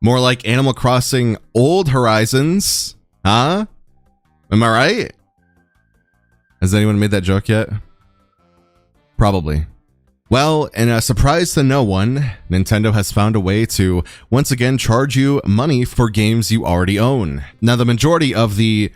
More like Animal Crossing Old Horizons. Huh? Am I right? Has anyone made that joke yet? Probably. Well, in a surprise to no one, Nintendo has found a way to once again charge you money for games you already own. Now, the majority of the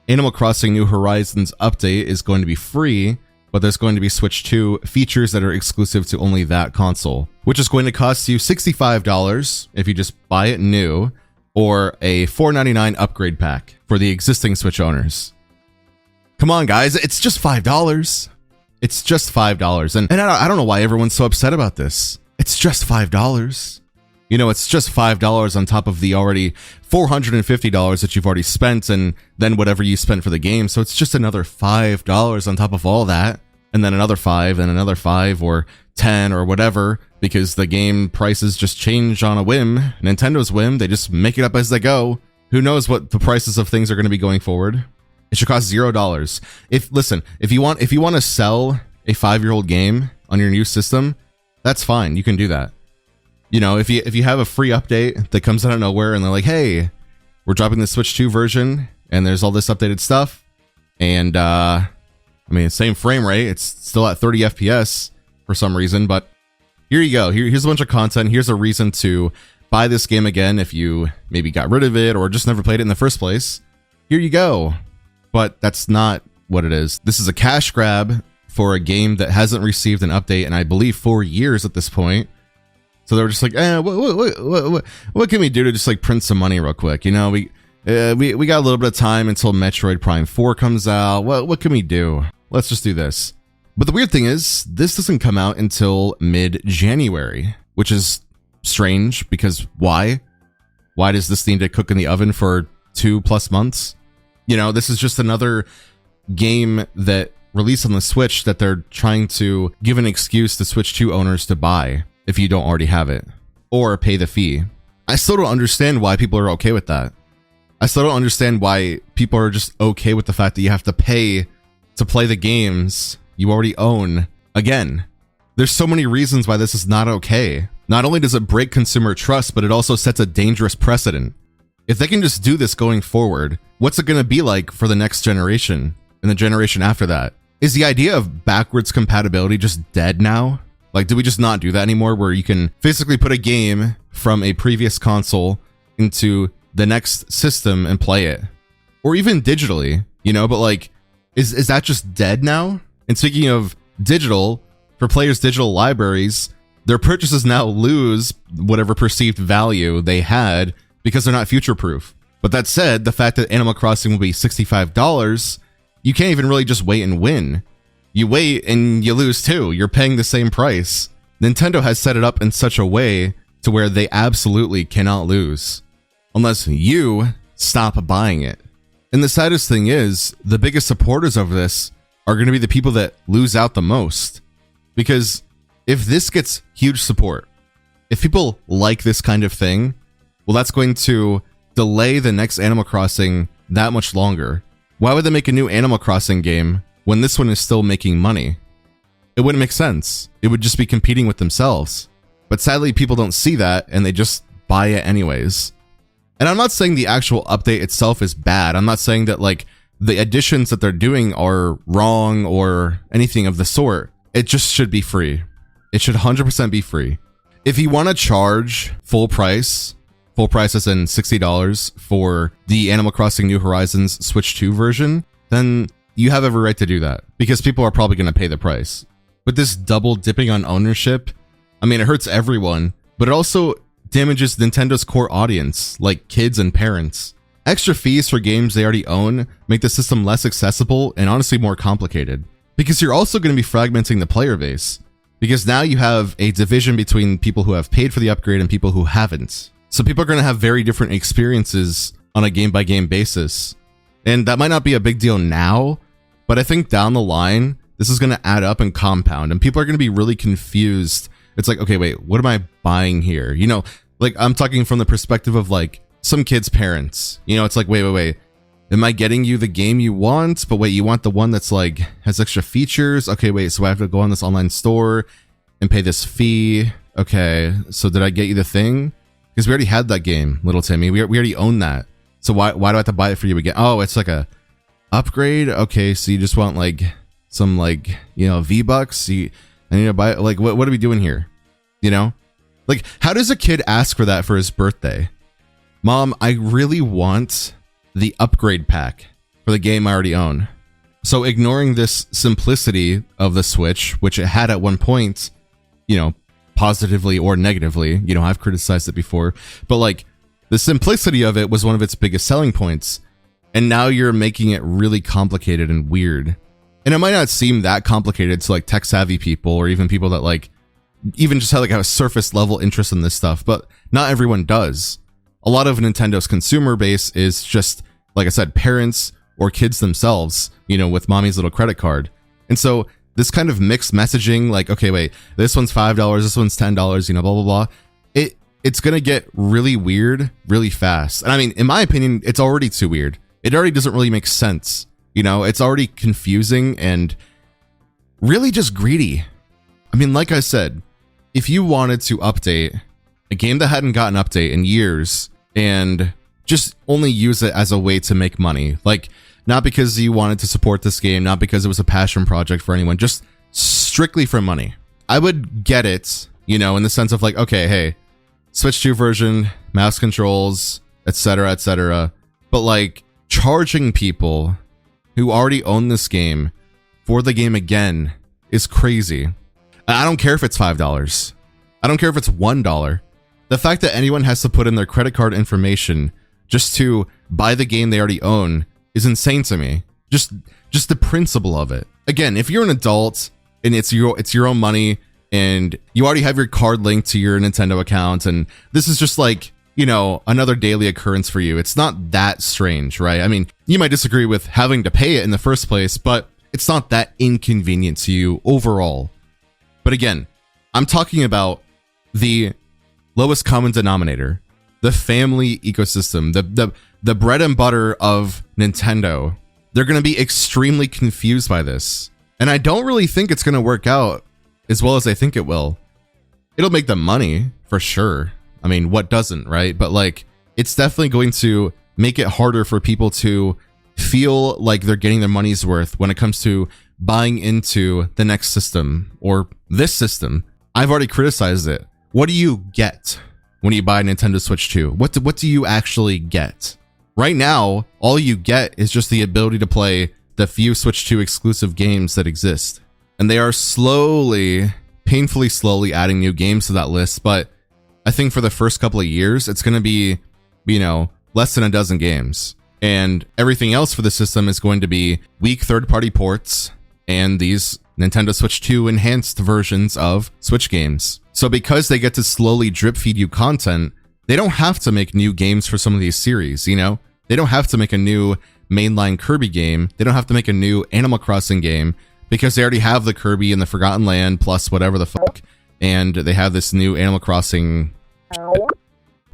Animal Crossing New Horizons update is going to be free, but there's going to be Switch 2 features that are exclusive to only that console, which is going to cost you $65 if you just buy it new, or a $4.99 upgrade pack for the existing Switch owners. Come on, guys, it's just $5. It's just $5. And I don't know why everyone's so upset about this. It's just $5. You know, it's just $5 on top of the already $450 that you've already spent, and then whatever you spent for the game. So it's just another $5 on top of all that, and then another $5, and another $5, or $10, or whatever, because the game prices just change on a whim. Nintendo's whim, they just make it up as they go. Who knows what the prices of things are going to be going forward? It should cost $0. If you want to sell a 5-year-old game on your new system, that's fine. You can do that. You know, if you have a free update that comes out of nowhere and they're like, hey, we're dropping the Switch 2 version and there's all this updated stuff, and I mean, same frame rate, it's still at 30 FPS for some reason, but here you go. Here's a bunch of content. Here's a reason to buy this game again if you maybe got rid of it or just never played it in the first place. Here you go. But that's not what it is. This is a cash grab for a game that hasn't received an update in, I believe, 4 years at this point. So they were just like, what can we do to just like print some money real quick? You know, we got a little bit of time until Metroid Prime 4 comes out. What can we do? Let's just do this. But the weird thing is, this doesn't come out until mid-January, which is strange because why? Why does this need to cook in the oven for 2+ months? You know, this is just another game that released on the Switch that they're trying to give an excuse to Switch 2 owners to buy if you don't already have it, or pay the fee. I still don't understand why people are okay with that. I still don't understand why people are just okay with the fact that you have to pay to play the games you already own again. There's so many reasons why this is not okay. Not only does it break consumer trust, but it also sets a dangerous precedent. If they can just do this going forward, what's it going to be like for the next generation and the generation after that? Is the idea of backwards compatibility just dead now? Like, do we just not do that anymore, where you can physically put a game from a previous console into the next system and play it? Or even digitally, you know, but like, is that just dead now? And speaking of digital, for players' digital libraries, their purchases now lose whatever perceived value they had because they're not future-proof. But that said, the fact that Animal Crossing will be $65, you can't even really just wait and win. You wait and you lose too. You're paying the same price. Nintendo has set it up in such a way to where they absolutely cannot lose unless you stop buying it. And the saddest thing is, the biggest supporters of this are going to be the people that lose out the most. Because if this gets huge support, if people like this kind of thing, well, that's going to delay the next Animal Crossing that much longer. Why would they make a new Animal Crossing game when this one is still making money? It wouldn't make sense. It would just be competing with themselves. But sadly, people don't see that and they just buy it anyways. And I'm not saying the actual update itself is bad. I'm not saying that like the additions that they're doing are wrong or anything of the sort. It just should be free. It should 100% be free. If you want to charge full price as in $60 for the Animal Crossing New Horizons Switch 2 version, then you have every right to do that because people are probably going to pay the price. But this double dipping on ownership, I mean, it hurts everyone, but it also damages Nintendo's core audience, like kids and parents. Extra fees for games they already own make the system less accessible and honestly more complicated. Because you're also going to be fragmenting the player base. Because now you have a division between people who have paid for the upgrade and people who haven't. So people are going to have very different experiences on a game-by-game basis. And that might not be a big deal now, but I think down the line, this is going to add up and compound, and people are going to be really confused. It's like, okay, wait, what am I buying here? You know, like I'm talking from the perspective of like some kids' parents. You know, it's like, wait. Am I getting you the game you want? But wait, you want the one that's like has extra features? Okay, wait, so I have to go on this online store and pay this fee. Okay, so did I get you the thing? because we already had that game, Little Timmy. We already own that. So why do I have to buy it for you again? Oh, it's like a upgrade. Okay, so you just want like some like, you know, V-Bucks. I need to buy it. Like, what are we doing here? You know, like, how does a kid ask for that for his birthday? Mom, I really want the upgrade pack for the game I already own. So ignoring this simplicity of the Switch, which it had at one point, you know, positively or negatively, you know, I've criticized it before, but like the simplicity of it was one of its biggest selling points. And now you're making it really complicated and weird. And it might not seem that complicated to like tech savvy people or even people that like even just have like a surface level interest in this stuff, but not everyone does. A lot of Nintendo's consumer base is just, like I said, parents or kids themselves, you know, with mommy's little credit card. And so this kind of mixed messaging, like, okay, wait, this one's $5, this one's $10, you know, blah, blah, blah. It's going to get really weird really fast. And I mean, in my opinion, it's already too weird. It already doesn't really make sense. You know, it's already confusing and really just greedy. I mean, like I said, if you wanted to update a game that hadn't gotten an update in years and just only use it as a way to make money, like not because you wanted to support this game, not because it was a passion project for anyone, just strictly for money, I would get it, you know, in the sense of like, okay, hey, Switch 2 version, mouse controls, etc., etc. But like charging people who already own this game for the game again is crazy. I don't care if it's $5. I don't care if it's $1. The fact that anyone has to put in their credit card information just to buy the game they already own is insane to me. Just the principle of it. Again, if you're an adult and it's your own money and you already have your card linked to your Nintendo account and this is just like, you know, another daily occurrence for you, it's not that strange, right? I mean, you might disagree with having to pay it in the first place, but it's not that inconvenient to you overall. But again, I'm talking about the lowest common denominator, the family ecosystem, the bread and butter of Nintendo. They're going to be extremely confused by this. And I don't really think it's going to work out as well as I think it will. It'll make them money for sure. I mean, what doesn't, right? But like, it's definitely going to make it harder for people to feel like they're getting their money's worth when it comes to buying into the next system or this system. I've already criticized it. What do you get when you buy a Nintendo Switch 2? What do you actually get? Right now, all you get is just the ability to play the few Switch 2 exclusive games that exist. And they are slowly, painfully slowly adding new games to that list. But I think for the first couple of years, it's going to be, you know, less than a dozen games. And everything else for the system is going to be weak third-party ports and these Nintendo Switch 2 enhanced versions of Switch games. So because they get to slowly drip feed you content, they don't have to make new games for some of these series, you know? They don't have to make a new mainline Kirby game. They don't have to make a new Animal Crossing game because they already have the Kirby and the Forgotten Land plus whatever the fuck. And they have this new Animal Crossing.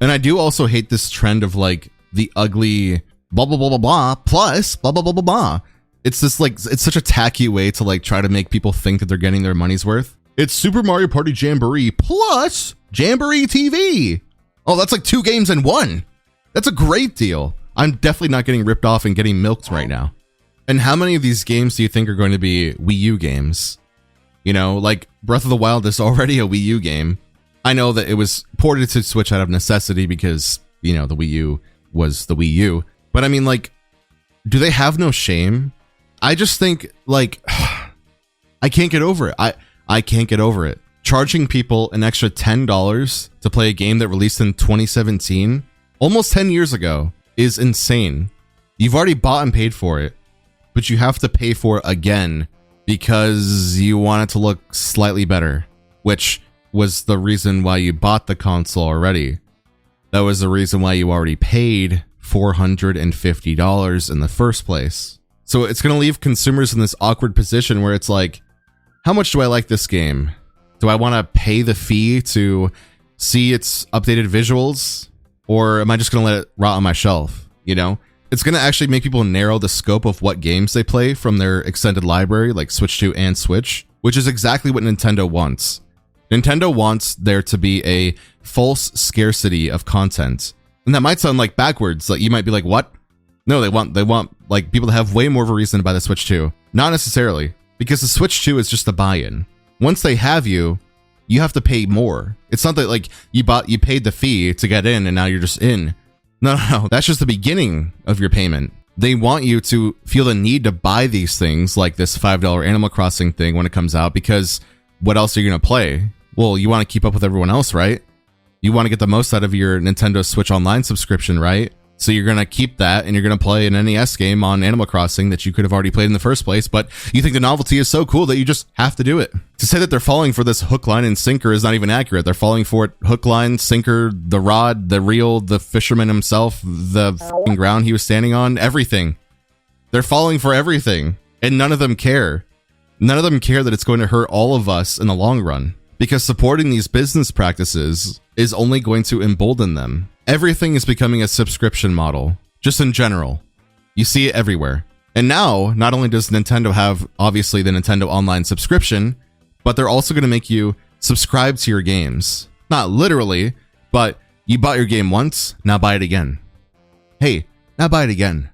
And I do also hate this trend of like the ugly blah, blah, blah, blah, blah, plus blah, blah, blah, blah, blah. It's just like, it's such a tacky way to like try to make people think that they're getting their money's worth. It's Super Mario Party Jamboree plus Jamboree TV. Oh, that's like 2 games in 1. That's a great deal. I'm definitely not getting ripped off and getting milked right now. And how many of these games do you think are going to be Wii U games? You know, like Breath of the Wild is already a Wii U game. I know that it was ported to Switch out of necessity because, you know, the Wii U was the Wii U. But I mean, like, do they have no shame? I just think, like, I can't get over it. I can't get over it. Charging people an extra $10 to play a game that released in 2017, almost 10 years ago, is insane. You've already bought and paid for it, but you have to pay for it again because you want it to look slightly better, which was the reason why you bought the console already. That was the reason why you already paid $450 in the first place. So it's going to leave consumers in this awkward position where it's like, how much do I like this game? Do I want to pay the fee to see its updated visuals? Or am I just going to let it rot on my shelf? You know, it's going to actually make people narrow the scope of what games they play from their extended library, like Switch 2 and Switch, which is exactly what Nintendo wants. Nintendo wants there to be a false scarcity of content. And that might sound like backwards. Like you might be like, what? No, they want like people to have way more of a reason to buy the Switch 2. Not necessarily, because the Switch 2 is just a buy-in. Once they have you, you have to pay more. It's not that like you paid the fee to get in and now you're just in. No, that's just the beginning of your payment. They want you to feel the need to buy these things like this $5 Animal Crossing thing when it comes out, because what else are you going to play? Well, you want to keep up with everyone else, right? You want to get the most out of your Nintendo Switch Online subscription, right? So you're going to keep that and you're going to play an NES game on Animal Crossing that you could have already played in the first place, but you think the novelty is so cool that you just have to do it. To say that they're falling for this hook, line, and sinker is not even accurate. They're falling for it hook, line, sinker, the rod, the reel, the fisherman himself, the ground he was standing on, everything. They're falling for everything, and none of them care. None of them care that it's going to hurt all of us in the long run, because supporting these business practices is only going to embolden them. Everything is becoming a subscription model, just in general. You see it everywhere. And now, not only does Nintendo have, obviously, the Nintendo Online subscription, but they're also going to make you subscribe to your games. Not literally, but you bought your game once, now buy it again. Hey, now buy it again.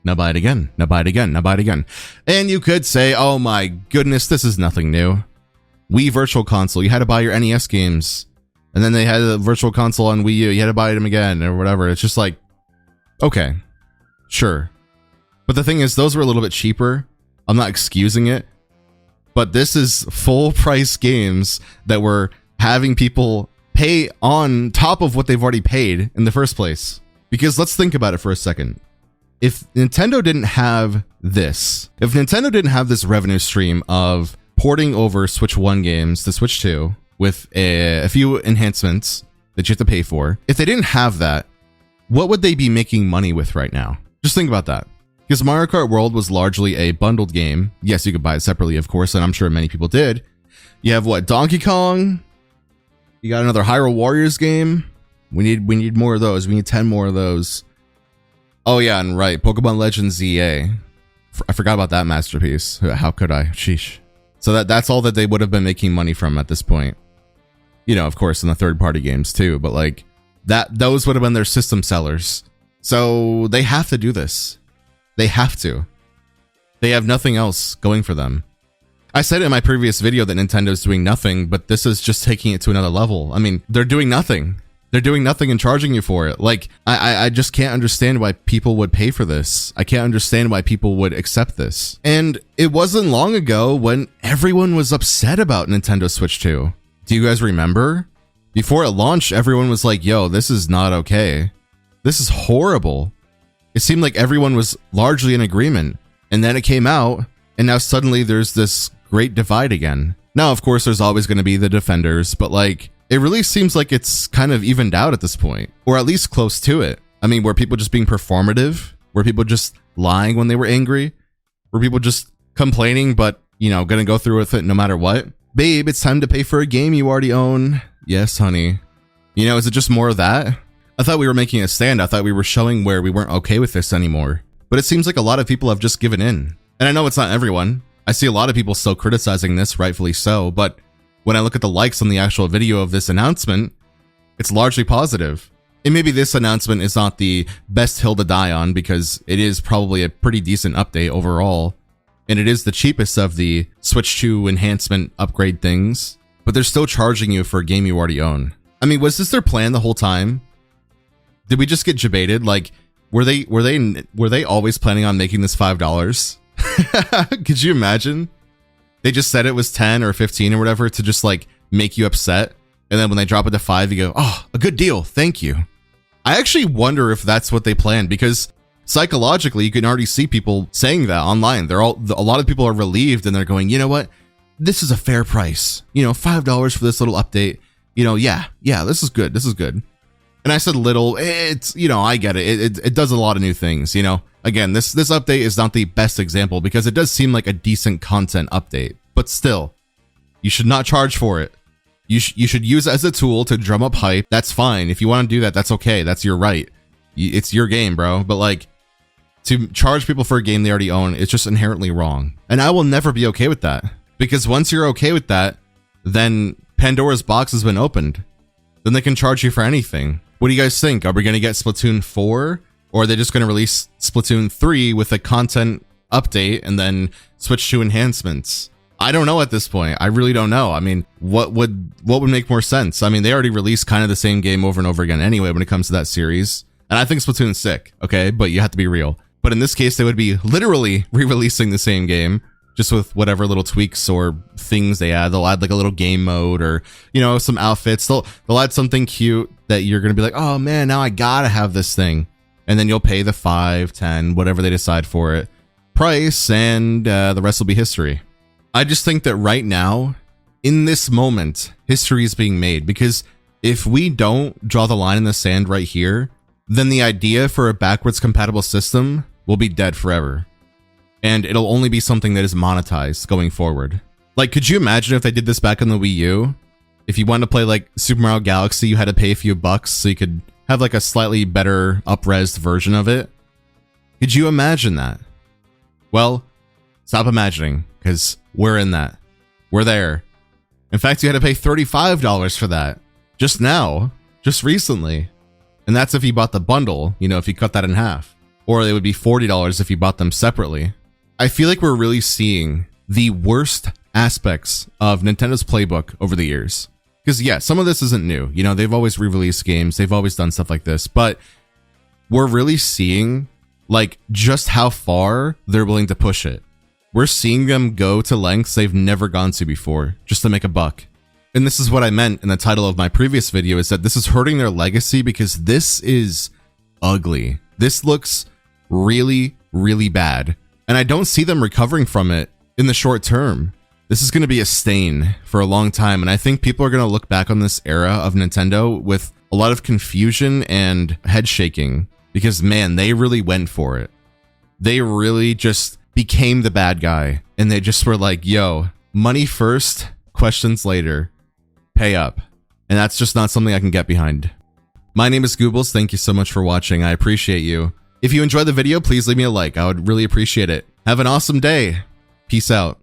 Now buy it again. Now buy it again. Now buy it again. And you could say, oh my goodness, this is nothing new. Wii Virtual Console, you had to buy your NES games. And then they had a Virtual Console on Wii U. You had to buy them again or whatever. It's just like, okay, sure. But the thing is, those were a little bit cheaper. I'm not excusing it. But this is full price games that were having people pay on top of what they've already paid in the first place. Because let's think about it for a second. If Nintendo didn't have this, if Nintendo didn't have this revenue stream of porting over Switch 1 games to Switch 2, with a few enhancements that you have to pay for. If they didn't have that, what would they be making money with right now? Just think about that. Because Mario Kart World was largely a bundled game. Yes, you could buy it separately, of course, and I'm sure many people did. You have what, Donkey Kong? You got another Hyrule Warriors game? We need more of those. We need 10 more of those. Oh yeah, and right, Pokemon Legends ZA. I forgot about that masterpiece. How could I? Sheesh. So that's all that they would have been making money from at this point. You know, of course, in the third-party games too, but like those would have been their system sellers. So they have to do this. They have to. They have nothing else going for them. I said in my previous video that Nintendo's doing nothing, but this is just taking it to another level. I mean, they're doing nothing. They're doing nothing and charging you for it. Like, I just can't understand why people would pay for this. I can't understand why people would accept this. And it wasn't long ago when everyone was upset about Nintendo Switch 2. Do you guys remember? Before it launched, everyone was like, yo, this is not okay. This is horrible. It seemed like everyone was largely in agreement. And then it came out, and now suddenly there's this great divide again. Now, of course, there's always going to be the defenders, but like, it really seems like it's kind of evened out at this point, or at least close to it. I mean, were people just being performative? Were people just lying when they were angry? Were people just complaining, but, you know, gonna go through with it no matter what? Babe, it's time to pay for a game you already own. Yes, honey. You know, is it just more of that? I thought we were making a stand. I thought we were showing where we weren't okay with this anymore. But it seems like a lot of people have just given in. And I know it's not everyone. I see a lot of people still criticizing this, rightfully so, but when I look at the likes on the actual video of this announcement, it's largely positive. And maybe this announcement is not the best hill to die on, because it is probably a pretty decent update overall. And it is the cheapest of the Switch 2 enhancement upgrade things, but they're still charging you for a game you already own. I mean, was this their plan the whole time? Did we just get debated? Like, were they always planning on making this $5? Could you imagine? They just said it was 10 or 15 or whatever to just like make you upset. And then when they drop it to 5, you go, oh, a good deal. Thank you. I actually wonder if that's what they planned, because psychologically, you can already see people saying that online. A lot of people are relieved and they're going, you know what? This is a fair price. You know, $5 for this little update. You know, yeah, this is good. This is good. And I said little, it's, you know, I get it. It does a lot of new things, you know. Again, this update is not the best example because it does seem like a decent content update, but still, you should not charge for it. You should use it as a tool to drum up hype. That's fine. If you want to do that, that's okay. That's your right. It's your game, bro. But like, to charge people for a game they already own, it's just inherently wrong. And I will never be okay with that, because once you're okay with that, then Pandora's box has been opened. Then they can charge you for anything. What do you guys think? Are we going to get Splatoon 4? Or are they just going to release Splatoon 3 with a content update and then switch to enhancements? I don't know at this point. I really don't know. I mean, what would make more sense? I mean, they already released kind of the same game over and over again anyway when it comes to that series. And I think Splatoon's sick, okay? But you have to be real. But in this case, they would be literally re-releasing the same game, just with whatever little tweaks or things they add. They'll add like a little game mode or, you know, some outfits. They'll add something cute that you're going to be like, oh man, now I gotta have this thing. And then you'll pay the 5, 10, whatever they decide for it price, and the rest will be history. I just think that right now, in this moment, history is being made, because if we don't draw the line in the sand right here, then the idea for a backwards compatible system will be dead forever. And it'll only be something that is monetized going forward. Like, could you imagine if they did this back on the Wii U? If you wanted to play like Super Mario Galaxy, you had to pay a few bucks so you could have like a slightly better up-resed version of it. Could you imagine that? Well, stop imagining, because we're in that. We're there. In fact, you had to pay $35 for that. Just now. Just recently. And that's if you bought the bundle, you know, if you cut that in half. Or it would be $40 if you bought them separately. I feel like we're really seeing the worst aspects of Nintendo's playbook over the years. Because yeah, some of this isn't new. You know, they've always re-released games. They've always done stuff like this. But we're really seeing like just how far they're willing to push it. We're seeing them go to lengths they've never gone to before just to make a buck. And this is what I meant in the title of my previous video, is that this is hurting their legacy, because this is ugly. This looks really, really bad. And I don't see them recovering from it in the short term. This is going to be a stain for a long time. And I think people are going to look back on this era of Nintendo with a lot of confusion and head shaking, because man, they really went for it. They really just became the bad guy. And they just were like, yo, money first, questions later. Pay up. And that's just not something I can get behind. My name is Goobles. Thank you so much for watching. I appreciate you. If you enjoyed the video, please leave me a like. I would really appreciate it. Have an awesome day. Peace out.